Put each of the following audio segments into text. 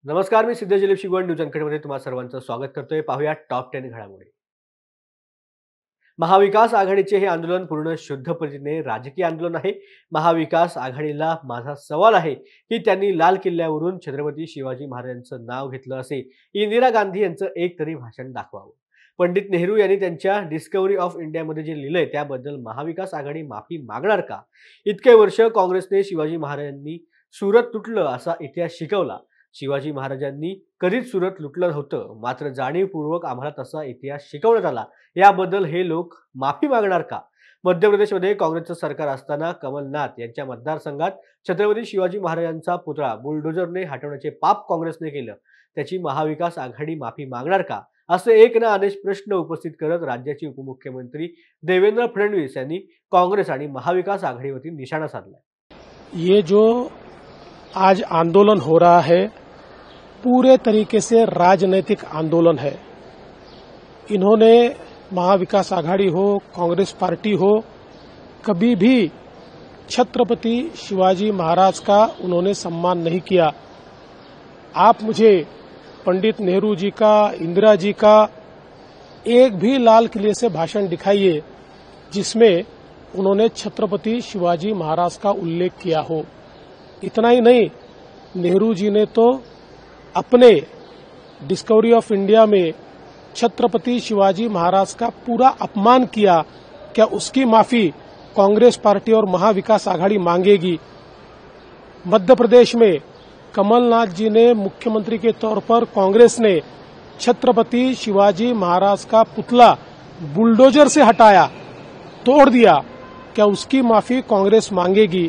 नमस्कार, मी सिद्धेश दिलीप शिगवण न्यूज अनकटमध्ये तुम्हा सर्वांचं स्वागत करतोय। पाहूया टॉप 10 घडामोडी। महाविकास आघाडीचे हे आंदोलन पूर्ण शुद्ध पद्धतीने राजकीय आंदोलन आहे। महाविकास आघाडीला माझा सवाल आहे की त्यांनी लाल किल्ल्यावरून छत्रपती शिवाजी महाराजांचं नाव घेतलं असे इंदिरा गांधी यांचं एक तरी भाषण दाखवावं। पंडित नेहरू यांनी त्यांच्या डिस्कव्हरी ऑफ इंडियामध्ये जे लिहिलंय त्याबद्दल महाविकास आघाडी माफी मागणार का? इतके वर्ष काँग्रेसने शिवाजी महाराजांनी सुरत लुटलं असा इतिहास शिकवला। शिवाजी महाराजांनी कधीच सुरत लुटलं नव्हतं, मात्र जाणीवपूर्वक आम्हाला तसा इतिहास शिकवण्यात आला। याबद्दल हे लोक माफी मागणार का? मध्य प्रदेशमध्ये काँग्रेसचं सरकार असताना कमलनाथ यांच्या मतदारसंघात छत्रपती शिवाजी महाराजांचा पुतळा बुलडोजरने हटवण्याचे पाप काँग्रेसने केलं, त्याची महाविकास आघाडी माफी मागणार का? असे एक ना अनेक प्रश्न उपस्थित करत राज्याचे उपमुख्यमंत्री देवेंद्र फडणवीस यांनी काँग्रेस आणि महाविकास आघाडीवरती निशाणा साधलाय। ये जो आज आंदोलन हो रहा है पूरे तरीके से राजनीतिक आंदोलन है। इन्होंने महाविकास आघाड़ी हो, कांग्रेस पार्टी हो, कभी भी छत्रपति शिवाजी महाराज का उन्होंने सम्मान नहीं किया। आप मुझे पंडित नेहरू जी का, इंदिरा जी का एक भी लाल किले से भाषण दिखाइए जिसमें उन्होंने छत्रपति शिवाजी महाराज का उल्लेख किया हो। इतना ही नहीं, नेहरू जी ने तो अपने डिस्कवरी ऑफ इंडिया में छत्रपति शिवाजी महाराज का पूरा अपमान किया। क्या उसकी माफी कांग्रेस पार्टी और महाविकास आघाड़ी मांगेगी? मध्य प्रदेश में कमलनाथ जी ने मुख्यमंत्री के तौर पर कांग्रेस ने छत्रपति शिवाजी महाराज का पुतला बुलडोजर से हटाया, तोड़ दिया। क्या उसकी माफी कांग्रेस मांगेगी?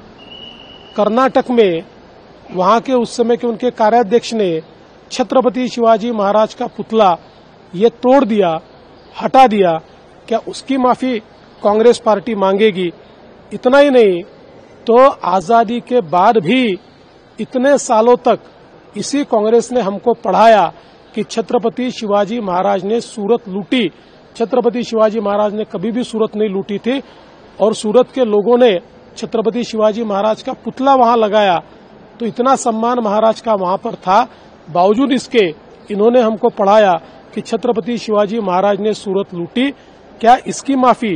कर्नाटक में वहां के उस समय के उनके कार्याध्यक्ष ने छत्रपति शिवाजी महाराज का पुतला ये तोड़ दिया, हटा दिया। क्या उसकी माफी कांग्रेस पार्टी मांगेगी? इतना ही नहीं, तो आजादी के बाद भी इतने सालों तक इसी कांग्रेस ने हमको पढ़ाया कि छत्रपति शिवाजी महाराज ने सूरत लूटी। छत्रपति शिवाजी महाराज ने कभी भी सूरत नहीं लूटी थी और सूरत के लोगों ने छत्रपति शिवाजी महाराज का पुतला वहां लगाया, तो इतना सम्मान महाराज का वहां पर था। बावजूद इसके इन्होंने हमको पढ़ाया कि छत्रपति शिवाजी महाराज ने सूरत लूटी। क्या इसकी माफी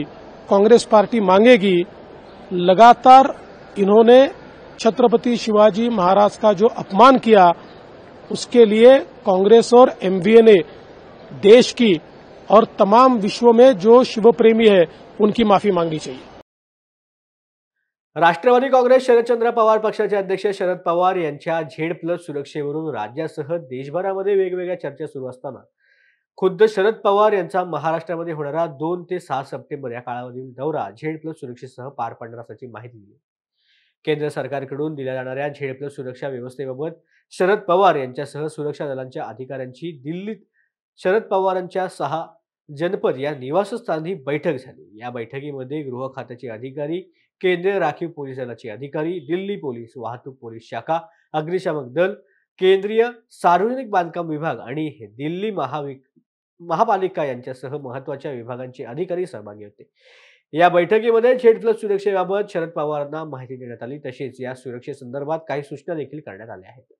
कांग्रेस पार्टी मांगेगी? लगातार इन्होंने छत्रपति शिवाजी महाराज का जो अपमान किया उसके लिए कांग्रेस और एमवीए ने देश की और तमाम विश्व में जो शिव प्रेमी है उनकी माफी मांगनी चाहिए। राष्ट्रवादी काँग्रेस शरदचंद्र पवार पक्षाचे अध्यक्ष शरद पवार यांच्या झेड+ सुरक्षेवरून राज्यासह देशभरामध्ये वेगवेगळ्या चर्चा सुरू असताना खुद्द शरद पवार यांचा महाराष्ट्रामध्ये होणारा 2 ते 6 सप्टेंबर या कालावधीतील दौरा झेड+ सुरक्षेसह पार पडणार असल्याची माहिती दिली। केंद्र सरकारकडून दिल्या जाणाऱ्या झेड+ सुरक्षा व्यवस्थेबाबत शरद पवार यांच्यासह सुरक्षा दलांच्या अधिकाऱ्यांची दिल्लीत शरद पवारांच्या 6 जनपद या निवासस्थानी बैठक झाली। या बैठकीमध्ये गृह खात्याचे अधिकारी, केंद्रीय राखीव पोलीस दलाचे अधिकारी, दिल्ली पोलीस, वाहतूक पोलीस शाखा, अग्निशामक दल, केंद्रीय सार्वजनिक बांधकाम विभाग आणि दिल्ली महापालिका यांच्यासह महत्त्वाच्या विभागांचे अधिकारी सहभागी होते। या बैठकीमध्ये झेड+ सुरक्षेबाबत शरद पवारांना माहिती देण्यात आली, तसेच या सुरक्षेसंदर्भात काही सूचना देखील करण्यात आल्या आहेत।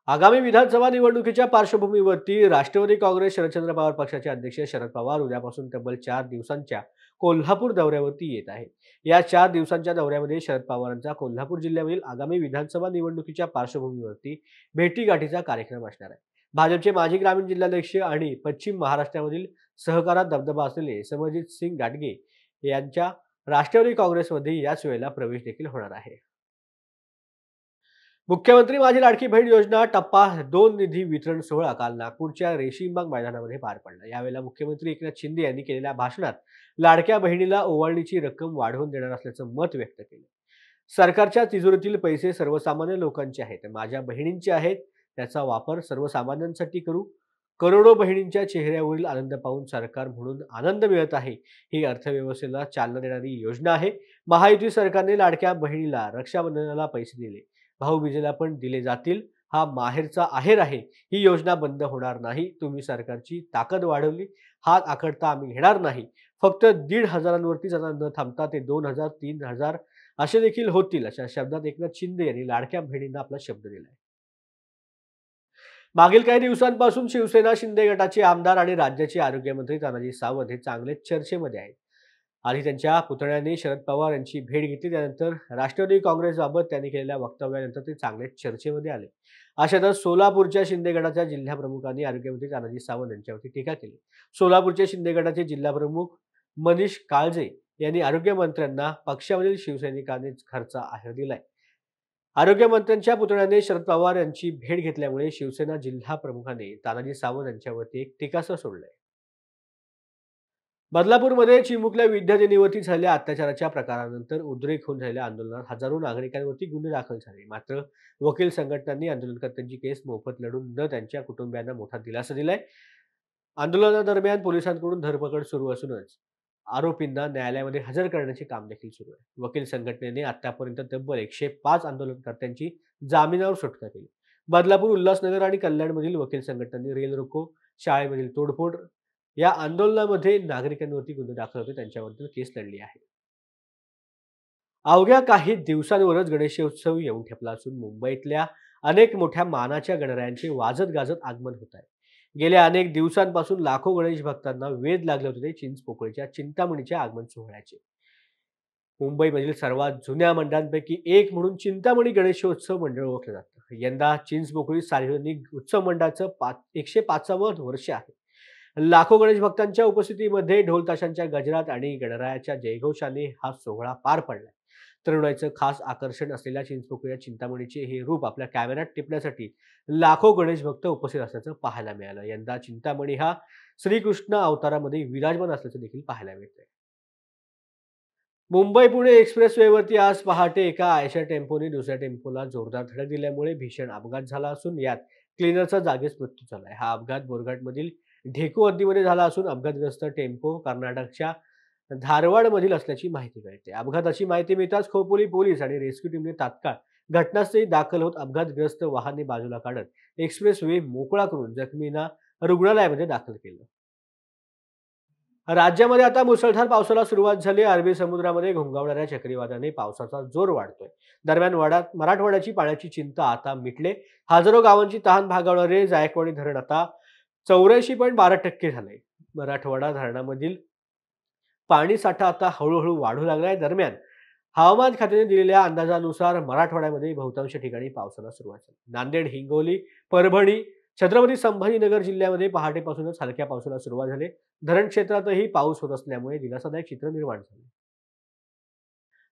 आगामी विधानसभा निवडणुकीच्या पार्श्वभूमीवरती राष्ट्रवादी काँग्रेस शरदचंद्र पवार पक्षाचे अध्यक्ष शरद पवार उद्यापासून तब्बल 4 दिवसांच्या कोल्हापूर दौऱ्यावरती येत आहेत। या 4 दिवसांच्या दौऱ्यामध्ये शरद पवारांचा कोल्हापूर जिल्ह्यामधील आगामी विधानसभा निवडणुकीच्या पार्श्वभूमीवरती भेटीगाठीचा कार्यक्रम असणार आहे। भाजपचे माजी ग्रामीण जिल्हाध्यक्ष आणि पश्चिम महाराष्ट्रामधील सहकारात दबदबा असलेले समरजित सिंग गाडगे यांच्या राष्ट्रवादी काँग्रेसमध्ये याच वेळेला प्रवेश देखील होणार आहे। मुख्यमंत्री माझी लाडकी बहीण योजना टप्पा 2 निधी वितरण सोहळा काल नागपूरच्या रेशीमबाग मैदानामध्ये पार पडला। यावेळेला मुख्यमंत्री एकनाथ शिंदे यांनी केलेल्या भाषणात लाडक्या बहिणीला ओवाळणीची रक्कम वाढवून देणार असल्याचं मत व्यक्त केलं। सरकारच्या तिजोरीतील पैसे सर्वसामान्य लोकांचे आहेत, माझ्या बहिणींचे आहेत, त्याचा वापर सर्वसामान्यांसाठी करू। करोडो बहिणींच्या चेहऱ्यावरील आनंद पाहून सरकार म्हणून आनंद मिळत आहे। ही अर्थव्यवस्थेला चालना देणारी योजना आहे। महायुती सरकारने लाडक्या बहिणीला रक्षाबंधनाला पैसे दिले, भाऊबीजेला पण दिले जातील। हा माहेरचा आहेर आहे। ही योजना बंद होणार नाही। तुम्ही सरकारची ताकद वाढवली, हात आखडता आम्ही घेणार नाही। फक्त 1,500वरतीच न थांबता ते 2,000, 3,000 असे देखील होतील, अशा शब्दात एकनाथ शिंदे यांनी लाडक्या बहिणींना आपला शब्द दिलाय। मागील काही दिवसांपासून शिवसेना शिंदे गटाचे आमदार आणि राज्याचे आरोग्यमंत्री तानाजी सावंत हे चांगलेच चर्चेमध्ये आहेत. आधी त्यांच्या पुतण्याने शरद पवार यांची भेट घेतली, त्यानंतर राष्ट्रवादी काँग्रेसबाबत त्यांनी केलेल्या वक्तव्यानंतर ते चांगलेच चर्चेमध्ये आले. अशातच सोलापूरच्या शिंदे गटाच्या जिल्हाप्रमुखांनी आरोग्यमंत्री तानाजी सावंत यांच्यावरती टीका केली. सोलापूरचे शिंदे गटाचे जिल्हाप्रमुख मनीष काळजे यांनी आरोग्यमंत्र्यांना पक्षामधील शिवसैनिकांनीच खर्च आहेर दिलाय. आरोग्यमंत्र्यांच्या पुतण्याने शरद पवार यांची भेट घेतल्यामुळे शिवसेना जिल्हा प्रमुखांनी तानाजी सावंत यांच्यावरती एक टीकास्त्र सोडलंय. बदलापूरमध्ये चिमुकल्या विद्यार्थिनीवरती झालेल्या अत्याचाराच्या प्रकारानंतर उद्रेक होऊन झालेल्या आंदोलनात हजारो नागरिकांवरती गुन्हे दाखल झाले. मात्र वकील संघटनांनी आंदोलनकर्त्यांची केस मोफत लढून न त्यांच्या कुटुंबियांना मोठा दिलासा दिलाय. आंदोलनादरम्यान पोलिसांकडून धरपकड सुरू असूनच आरोपींना न्यायालयामध्ये हजर करण्याचे काम देखील सुरू आहे. वकील संघटनेने आतापर्यंत तब्बल 105 आंदोलनकर्त्यांची जामिनावर सुटका केली. बदलापूर, उल्हासनगर आणि कल्याणमधील वकील संघटनांनी रेल रोको, शाळेमधील तोडफोड या आंदोलनामध्ये नागरिकांवरती गुन्हे दाखल होते त्यांच्याबद्दल केस लढली आहे. अवघ्या काही दिवसांवरच गणेशोत्सव येऊन ठेपला असून मुंबईतल्या अनेक मोठ्या मानाच्या गणरायांचे वाजत गाजत आगमन होत आहे. गेल्या अनेक दिवसांपासून लाखो गणेश भक्तांना वेध लागले होते ते चिंचपोकळीच्या चिंतामणीच्या आगमन सोहळ्याचे. मुंबईमधील सर्वात जुन्या मंडळांपैकी एक म्हणून चिंतामणी गणेशोत्सव मंडळ ओळखलं जातं. यंदा चिंचपोकळी सार्वजनिक उत्सव मंडळाचं 105वं वर्ष आहे. लाखो गणेश भक्तांच्या उपस्थितीमध्ये ढोल ताशांच्या गजरात आणि गणरायाच्या जयघोषाने हा सोहळा पार पडलाय. तरुणाईचं खास आकर्षण असलेल्या चिंचपोकळी चिंतामणीचे हे रूप आपल्या कॅमेऱ्यात टिपण्यासाठी लाखो गणेश भक्त उपस्थित असल्याचं पाहायला मिळालं. यंदा चिंतामणी हा श्रीकृष्ण अवतारामध्ये विराजमान असल्याचं देखील पाहायला मिळतंय. मुंबई पुणे एक्सप्रेसवेवरती आज पहाटे एका आयशर टेम्पोने दुसऱ्या टेम्पोला जोरदार धडक दिल्यामुळे भीषण अपघात झाला असून यात क्लिनरचा जागीच मृत्यू झालाय. हा अपघात बोरघाटमधील ढेकू हद्दीमध्ये झाला असून अपघातग्रस्त टेम्पो कर्नाटकच्या धारवाडमधील असल्याची माहिती मिळते. अपघाताची माहिती मिळताच खोपोली पोलीस आणि रेस्क्यू टीमने तात्काळ घटनास्थळी दाखल होत अपघातग्रस्त वाहने बाजूला काढत एक्सप्रेस वे मोकळा करून जखमींना रुग्णालयामध्ये दाखल केलं. राज्यामध्ये आता मुसळधार पावसाला सुरुवात झाली. अरबी समुद्रामध्ये घोंगावणाऱ्या चक्रीवादळाने पावसाचा जोर वाढतोय. दरम्यान मराठवाड्याची पाण्याची चिंता आता मिटले. हजारो गावांची तहान भागवणारे जायकवाडी धरण आता 84.12% झाले. मराठवाडा धरणामधील पाणी साठा आता हळूहळू वाढू लागलाय. दरम्यान हवामान खात्याने दिलेल्या अंदाजानुसार मराठवाड्यामध्ये बहुतांश ठिकाणी पावसाला सुरुवात झाली. नांदेड, हिंगोली, परभणी, छत्रपती संभाजीनगर जिल्ह्यामध्ये पहाटेपासूनच हलक्या पावसाला सुरुवात झाली. धरण क्षेत्रातही पाऊस होत असल्यामुळे दिलासादायक चित्र निर्माण झाले.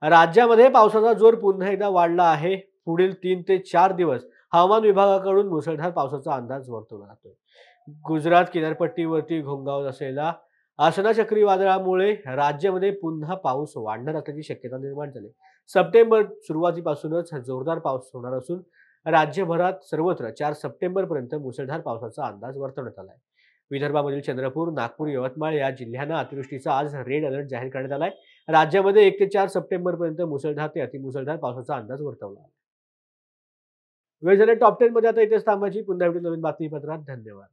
राज्यामध्ये पावसाचा जोर पुन्हा एकदा वाढला आहे. पुढील 3 ते 4 दिवस हवामान विभागाकडून मुसळधार पावसाचा अंदाज वर्तवला जातोय. गुजरात किनारपट्टीवरती घोंगावत असलेला आसना चक्रीवादळामुळे राज्यामध्ये पुन्हा पाऊस वाढणार असल्याची शक्यता निर्माण झाली. सप्टेंबर सुरुवातीपासूनच जोरदार पाऊस होणार असून राज्यभरात सर्वत्र 4 सप्टेंबरपर्यंत मुसळधार पावसाचा अंदाज वर्तवण्यात आलाय. विदर्भामधील चंद्रपूर, नागपूर, यवतमाळ या जिल्ह्यांना अतिवृष्टीचा आज रेड अलर्ट जाहीर करण्यात आलाय. राज्यामध्ये 1 ते 4 सप्टेंबरपर्यंत मुसळधार ते अतिमुसळधार पावसाचा अंदाज वर्तवला आहे. वेळ झाले टॉप 10 मध्ये आता इथेच थांबायची. पुन्हा भेटू नवीन बातमीपत्रात. धन्यवाद.